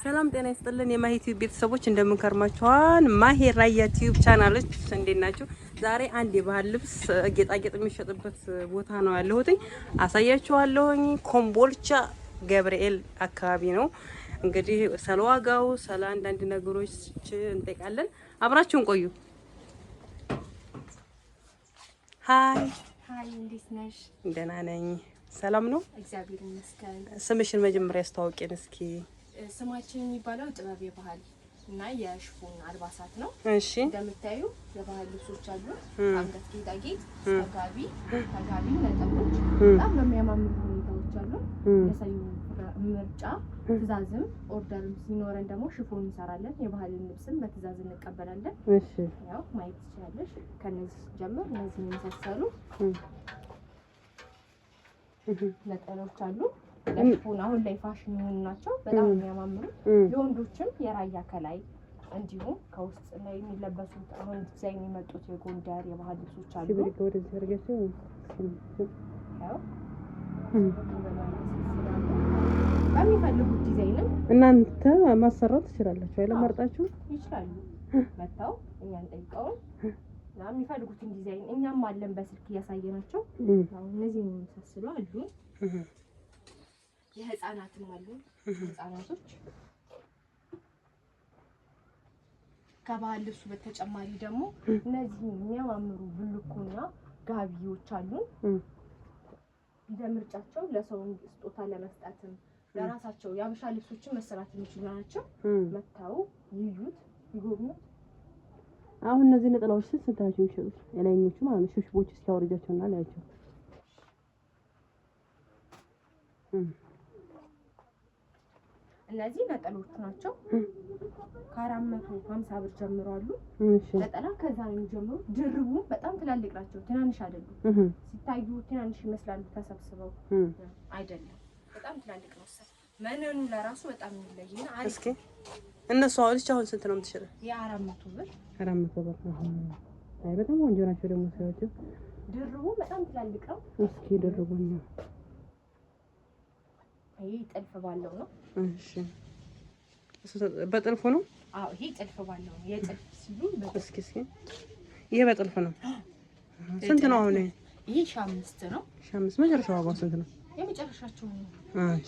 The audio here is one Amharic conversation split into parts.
ሰላም ጤና ይስጥልን የማሂ ቲዩብ ቤተሰቦች እንደምን ከርማችኋል? ማሂ ራያ ቲዩብ ቻናሎች እንዴት ናችሁ? ዛሬ አንድ የባህል ልብስ ጌጣጌጥ የሚሸጥበት ቦታ ነው ያለሁት። አሳያችኋለሁኝ። ኮምቦልቻ ገብርኤል አካባቢ ነው። እንግዲህ ስለዋጋው ስለ አንዳንድ ነገሮች እንጠይቃለን። አብራችሁን ቆዩ። ሃይ ሃይ፣ እንዴት ነሽ? ደህና ነኝ። ሰላም ነው? እግዚአብሔር ይመስገን። ስምሽን መጀመሪያ አስተዋውቂን እስኪ። ስማችን የሚባለው ጥበብ የባህል እና የሽፎን አልባሳት ነው። እሺ፣ እንደምታዩ የባህል ልብሶች አሉ። አንገት ጌጣጌጥ፣ ተጋቢ፣ ነጠቦች በጣም በሚያማምሩ ሁኔታዎች አሉ። ለሰዩ ምርጫ ትእዛዝም ኦርደርም ሲኖረን ደግሞ ሽፎን እንሰራለን። የባህልን ልብስም በትእዛዝ እንቀበላለን። እሺ፣ ያው ማየት ትችላለሽ። ከነዚህ ጀምር እነዚህ የሚመሳሰሉ ነጠሎች አሉ። ለሽፎን አሁን ላይ ፋሽን የሆኑ ናቸው። በጣም የሚያማምሩ የወንዶችም የራያ ከላይ እንዲሁም ከውስጥ ላይ የሚለበሱት አሁን ዲዛይን የመጡት የጎንደር የባህል ልብሶች አሉ። በሚፈልጉት ዲዛይንም እናንተ ማሰራት ትችላላችሁ አይደል? መርጣችሁ ይችላሉ። መጣው እኛን ጠይቀውን የሚፈልጉትን ዲዛይን እኛም አለን በስልክ እያሳየናቸው። አሁን እነዚህ የሚመሳሰሉ አሉ። የህፃናትም አሉ። ህፃናቶች ከባህል ልብሱ በተጨማሪ ደግሞ እነዚህ የሚያማምሩ ብልኮና ጋቢዎች አሉ። እንደምርጫቸው ለሰው ስጦታ ለመስጠትም ለራሳቸው የአበሻ ልብሶችን መሰራት የሚችሉ ናቸው። መታው ይዩት፣ ይጎብኙት። አሁን እነዚህ ነጠላዎች ስንት ናቸው የሚሸጡት? የላይኞቹ ማለት ነው። ሽብሽቦች እስኪያወርጃቸውና ላያቸው እነዚህ ነጠሎቹ ናቸው። ከ450 ብር ጀምሮ አሉ። ነጠላ ከዛ ነው የሚጀምሩ። ድርቡ በጣም ትላልቅ ናቸው፣ ትናንሽ አይደሉም። ሲታዩ ትናንሽ ይመስላሉ፣ ተሰብስበው አይደለም። በጣም ትላልቅ ነው። መነኑ ለራሱ በጣም የሚለይና አሪፍ። እስኪ እነሱ አሁን ስንት ነው የምትሸጠው? የ400 ብር። 400 ብር። አይ በጣም ቆንጆ ናቸው ደግሞ ሰዎች። ድርቡ በጣም ትላልቅ ነው። እስኪ ድርቡኛ ይሄ ጥልፍ ባለው ነው። እሺ፣ በጥልፍ ነው? አዎ፣ ይሄ ጥልፍ ባለው ነው። የጥልፍ ሲሉ እስኪ ይሄ በጥልፍ ነው። ስንት ነው አሁን? ይሄ 5 ነው። 5 መጨረሻው ዋጋው ስንት ነው? የመጨረሻቸው ነው።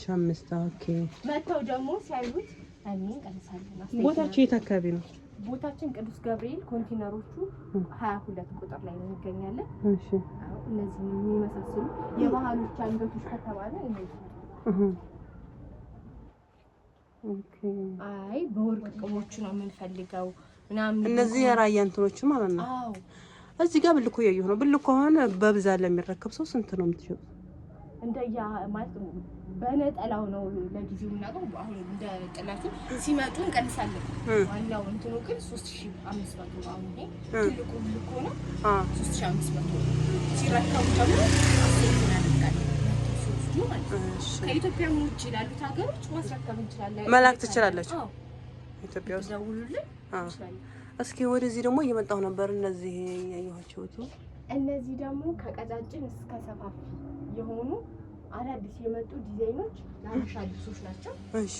5። ኦኬ። መተው ደግሞ ሲያዩት አሚን ቀንሳለን። ቦታችሁ የት አካባቢ ነው? ቦታችን ቅዱስ ገብርኤል ኮንቲነሮቹ 22 ቁጥር ላይ ነው እንገኛለን። እሺ። እነዚህ የሚመሳሰሉ የባህሎች አንገቶች ከተባለ እነዚህ ኦኬ። አይ በወርቅ ቅሞቹ ነው የምንፈልገው ምናምን። እነዚህ የራያ እንትኖቹ ማለት ነው። አዎ። እዚህ ጋር ብልኮ ያየሁ ነው። ብልኮ ሆነ በብዛት ለሚረከብ ሰው ስንት ነው የምትሸጡት? እንደያ ማለት በነጠላው ነው ለጊዜው እናቀው። አሁን እንደ ጥላቱ ሲመጡ እንቀንሳለን። ዋናው እንትኑ ግን 3500 አሁን ይሄ ትልቁ ብልኮ ነው። 3500 ሲረከቡ ደግሞ ከኢትዮጵያ ውጭ ላሉት ሀገሮች ማስረከብ እንችላለን። መላክ ትችላላችሁ? አዎ፣ ኢትዮጵያ ውስጥ ደውሉልን። እስኪ ወደዚህ ደግሞ እየመጣሁ ነበር። እነዚህ ያየኋቸው እነዚህ ደግሞ ከቀጫጭን እስከ ሰፋፊ የሆኑ አዳዲስ የመጡ ዲዛይኖች የሀበሻ ልብሶች ናቸው። እሺ፣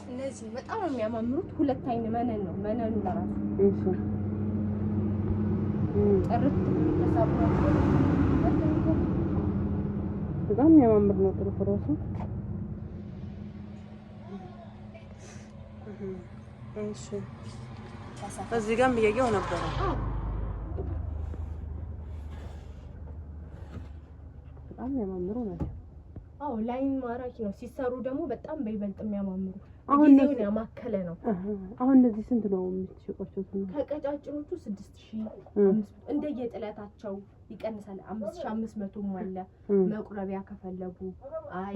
እነዚህ በጣም የሚያማምሩት ሁለት አይን መነን ነው። መነኑ ለራሱ እሺ፣ ጥርት ተሳብሯቸው በጣም የሚያማምር ነው። ጥሩ ራሱ። እሺ፣ እዚህ ጋርም እያየሁ ነበር። በጣም የሚያማምሩ ናቸው። አዎ፣ ላይን ማራኪ ነው። ሲሰሩ ደግሞ በጣም በይበልጥ የሚያማምሩ ጊዜውን ያማከለ ነው። አሁን እነዚህ ስንት ነው የምትሸጧቸው? ከቀጫጭኖቹ 6000 እንደየጥለታቸው ይቀንሳል። 5500 አለ። መቁረቢያ ከፈለጉ አይ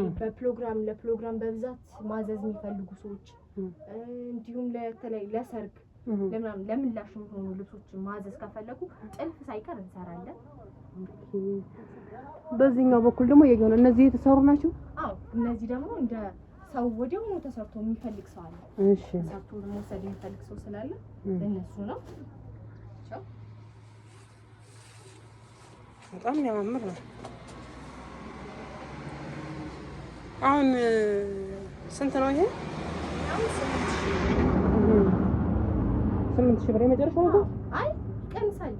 ለፕሮግራም በብዛት ማዘዝ የሚፈልጉ ሰዎች እንዲሁም ለተለይ ለሰርግ ለምናምን ለምላሽ የሚሆኑ ልብሶችን ማዘዝ ከፈለጉ ጥልፍ ሳይቀር እንሰራለን። በዚህኛው በኩል ደግሞ የሆነ እነዚህ የተሰሩ ናቸው። አዎ፣ እነዚህ ደግሞ እንደ ሰው ወዲያውኑ ተሰርቶ የሚፈልግ ሰው አለ። እሺ፣ ተሰርቶ መውሰድ የሚፈልግ ሰው ስላለ ለነሱ ነው። በጣም የሚያማምር ነው። አሁን ስንት ነው ይሄ? 8,000 ብር የመጨረሻው ነው። አይ ይቀንሳል።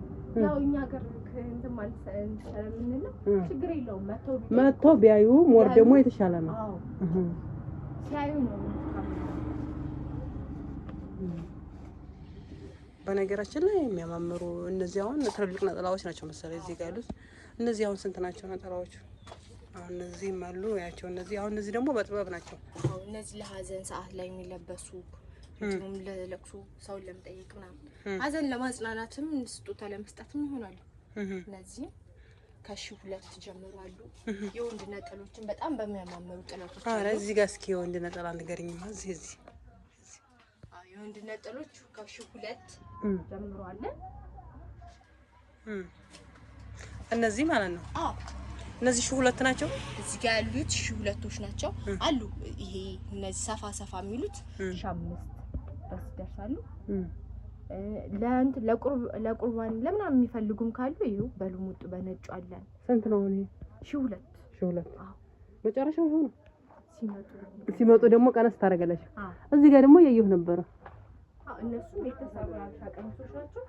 ያው እኛ ሀገር እንትን ማለት ስለምንለው ችግር የለውም። መተው ቢያዩ ሞር ደግሞ የተሻለ ነው። አዎ ሲያዩ ነው። በነገራችን ላይ የሚያማምሩ እነዚህ አሁን ትልልቅ ነጠላዎች ናቸው መሰለኝ እዚህ ጋር ያሉት። እነዚህ አሁን ስንት ናቸው ነጠላዎቹ? አሁን እነዚህም አሉ ያቸው። እነዚህ አሁን እነዚህ ደግሞ በጥበብ ናቸው። አዎ እነዚህ ለሀዘን ሰዓት ላይ የሚለበሱ እንዲሁም ለለቅሶ ሰውን ለመጠየቅ ምናምን ሀዘን ለማጽናናትም ስጦታ ለመስጠትም ይሆናሉ። እነዚህ ከ1,200 ጀምሮ አሉ። የወንድ ነጠሎችን በጣም በሚያማምሩ ጥለቶች አሉ። እዚህ ጋር እስኪ የወንድ ነጠላ ንገሪኝማ። እዚህ የወንድ ነጠሎች ከ1,200 ጀምሮ አለ። እነዚህ ማለት ነው። አዎ እነዚህ 1,200 ናቸው። እዚህ ጋር ያሉት 1,200ዎች ናቸው አሉ። ይሄ እነዚህ ሰፋ ሰፋ የሚሉት 1,500 ድረስ ይደርሳሉ። ለቁርባን ለምናምን የሚፈልጉም ካሉ ይኸው በልሙጥ በነጩ አለን። ስንት ነው እኔ? 1,200 አዎ መጨረሻው ይሆን ሲመጡ ደግሞ ቀነስ ታደርጋለች። እዚህ ጋር ደግሞ ያየሁ ነበር። አዎ እነሱም የተሰሩ ያልሻ ቀሚሶች ናቸው።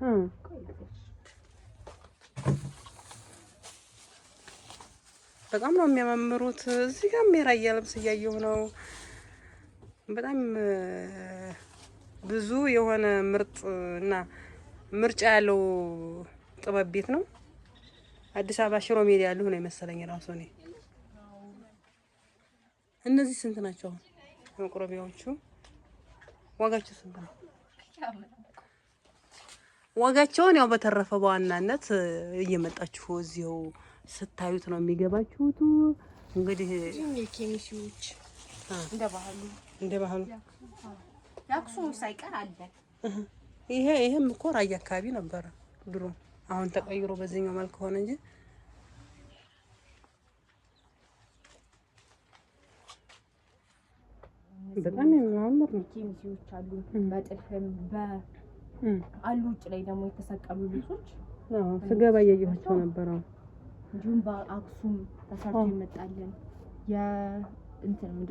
በጣም ነው የሚያማምሩት። እዚህ ጋር የራያ ልብስ እያየሁ ነው። በጣም ብዙ የሆነ ምርጥ እና ምርጫ ያለው ጥበብ ቤት ነው። አዲስ አበባ ሽሮ ሜዳ ያለው ነው የመሰለኝ ራሱ እኔ። እነዚህ ስንት ናቸው? መቁረቢያዎቹ ዋጋቸው ስንት ነው? ዋጋቸውን ያው በተረፈ በዋናነት እየመጣችሁ እዚው ስታዩት ነው የሚገባችሁት። እንግዲህ ኬሚሲዎች እንደ ባህሉ ያክሱም ሳይቀር አለ። ይሄም እኮ ራያ አካባቢ ነበረ ድሮ። አሁን ተቀይሮ በዚህኛው መልክ ሆነ እንጂ በጣም የሚያምር ነው። ኬሚሲዎች አሉ በጥልፍም አሉ። ውጭ ላይ ደግሞ የተሰቀሉ ልብሶች ስገባ እያየኋቸው ነበረ። እንዲሁም በአክሱም ተሰርቶ ይመጣልን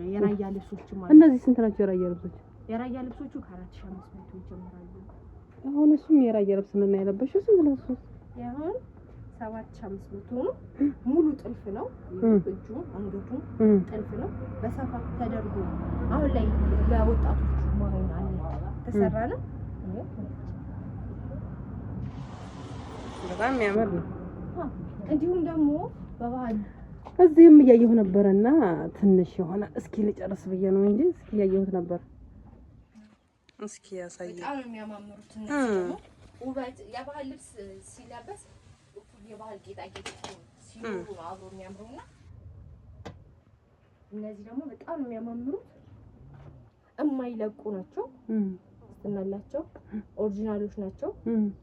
የራያ ልብሶች ማለት። እነዚህ ስንት ናቸው የራያ ልብሶች? የራያ ልብሶቹ ከ4,500 ይጀምራሉ። አሁን እሱም የራያ ልብስ ነው ያለበሽው። ስንት ነው እሱ? ያሁን 7,500 ነው። ሙሉ ጥልፍ ነው። እጁ አንገቱ ጥልፍ ነው። በሰፋ ተደርጎ አሁን ላይ ለወጣቶች ማሆን አለ ተሰራ ነው። በጣም የሚያምር ነው። እንዲሁም ደግሞ በባህል እዚህም እያየሁ ነበርና ትንሽ የሆነ እስኪ ልጨርስ ብዬ ነው እንጂ እስኪ እያየሁት ነበር። እስኪ ያሳይ። በጣም የሚያማምሩት እነዚህ ደግሞ ውበት የባህል ልብስ ሲለበስ የባህል ጌጣጌጥ ሲኖሩ አብሮ የሚያምሩና እነዚህ ደግሞ በጣም የሚያማምሩት የማይለቁ ናቸው። እናላቸው ኦሪጂናሎች ናቸው።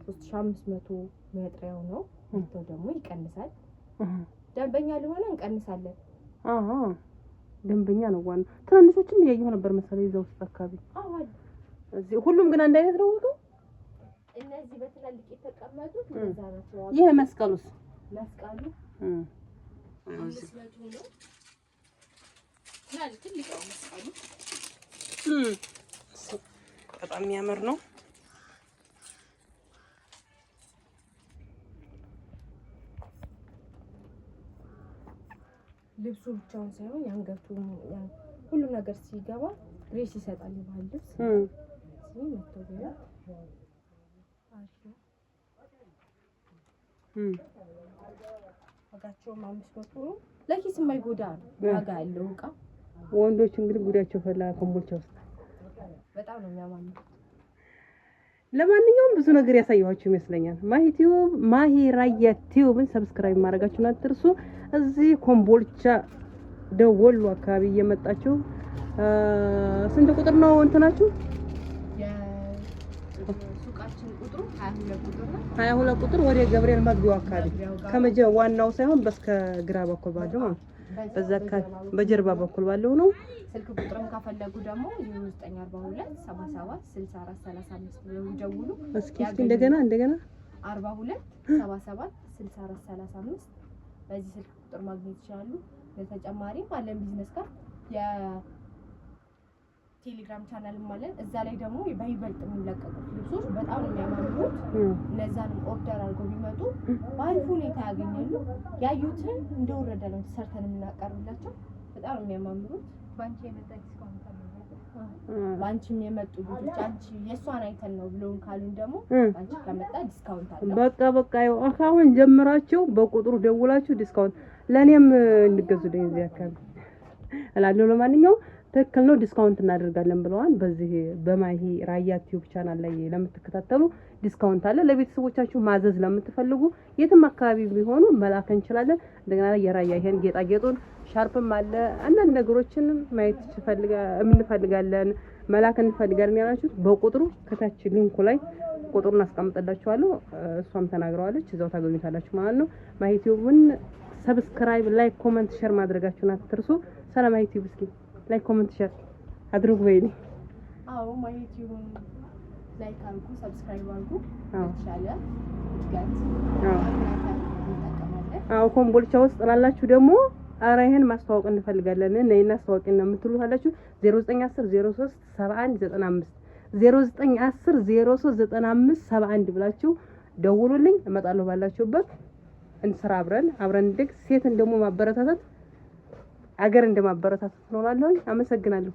3,500 መጥሪያው ነው። ወጥተው ደግሞ ይቀንሳል። ደንበኛ ለሆነ እንቀንሳለን። ደንበኛ ነው ዋናው። ትናንሾችም እያየሁ ነበር መሰለኝ እዛው ውስጥ አካባቢ። እዚህ ሁሉም ግን አንድ አይነት ነው ወጣው። እነዚህ በትላልቅ የተቀመጡት እንደዛ ናቸው። ይሄ መስቀሉ ትልቅ ነው መስቀሉ። በጣም የሚያምር ነው። ልብሱ ብቻውን ሳይሆን ያንገቱ ሁሉም ነገር ሲገባ ግሬስ ይሰጣል። የባህል ልብስ ዋጋቸውም 500 ነው። ለኪስ የማይጎዳ ዋጋ ያለው እቃ። ወንዶች እንግዲህ ጉዳቸው ፈላ ኮምቦልቻ ውስጥ በጣም ነው የሚያማምሩ። ለማንኛውም ብዙ ነገር ያሳየኋችሁ ይመስለኛል። ማሂ ራያ ቲዩብን ሰብስክራይብ ማድረጋችሁን አትርሱ። እዚህ ኮምቦልቻ ደወሉ አካባቢ እየመጣችሁ ስንት ቁጥር ነው እንትናችሁ? የሱቃችን ቁጥሩ 22 ቁጥር ነው። 22 ቁጥር ወደ ገብርኤል መግቢያው አካባቢ ዋናው ሳይሆን በስከ ግራ በኩል ባለው ማለት በዛ በጀርባ በኩል ባለው ነው። ስልክ ቁጥርም ካፈለጉ ደግሞ 0942 77 64 35 ብለው ይደውሉ። እስኪ እንደገና 42 77 64 35 በዚህ ስልክ ቁጥር ማግኘት ይችላሉ። በተጨማሪም አለን ቢዝነስ ካርድ ቴሌግራም ቻናልም አለን። እዛ ላይ ደግሞ በይበልጥ የሚለቀቁት ልብሶች በጣም የሚያማምሩት እነዛንም ኦርደር አድርገው ቢመጡ በአሪፍ ሁኔታ ያገኛሉ። ያዩትን እንደወረደ ነው ሰርተን የምናቀርብላቸው። በጣም የሚያማምሩት ባንቺ የመጣ ዲስካውንት አለ። ባንቺም የመጡ ልጆች አንቺ የሷን አይተን ነው ብለውን ካሉን ደግሞ ባንቺ ከመጣ ዲስካውንት አለ። በቃ አሁን ጀምራችሁ በቁጥሩ ደውላችሁ ዲስካውንት ለኔም እንድገዙልኝ እዚህ አካባቢ እላለሁ። ለማንኛውም ትክክል ነው፣ ዲስካውንት እናደርጋለን ብለዋል። በዚህ በማሂ ራያ ዩቲዩብ ቻናል ላይ ለምትከታተሉ ዲስካውንት አለ። ለቤተሰቦቻችሁ ማዘዝ ለምትፈልጉ የትም አካባቢ ቢሆኑ መላክ እንችላለን። እንደገና የራያ ይሄን ጌጣጌጡን ሻርፕም አለ። አንዳንድ ነገሮችን ማየት እንፈልጋለን መላክ እንፈልጋለን ያላችሁት በቁጥሩ ከታች ሊንኩ ላይ ቁጥሩን አስቀምጥላችኋለሁ። እሷም ተናግረዋለች፣ እዛው ታገኙታላችሁ ማለት ነው። ማሂ ዩቲዩብን ሰብስክራይብ፣ ላይክ፣ ኮሜንት፣ ሼር ማድረጋችሁን አትርሱ። ሰላም ማሂ ዩቲዩብ እስኪ ላይክ ኮሜንት ሼር አድርጉ በይኝ። አዎ ማሂ ዩቲዩብን ላይክ አድርጉ፣ ሰብስክራይብ አድርጉ። ይቻለ ጋት አዎ ኮምቦልቻ ውስጥ ላላችሁ ደግሞ ኧረ ይሄን ማስተዋወቅ እንፈልጋለን ነይና አስተዋወቂን ነው የምትሉት አላችሁ 0910 03 71 95 0910 03 95 71 ብላችሁ ደውሉልኝ። እመጣለሁ ባላችሁበት እንስራ አብረን እንደግ ሴትን ደግሞ ማበረታታት አገር እንደማበረታታት ነው እላለሁ። አመሰግናለሁ።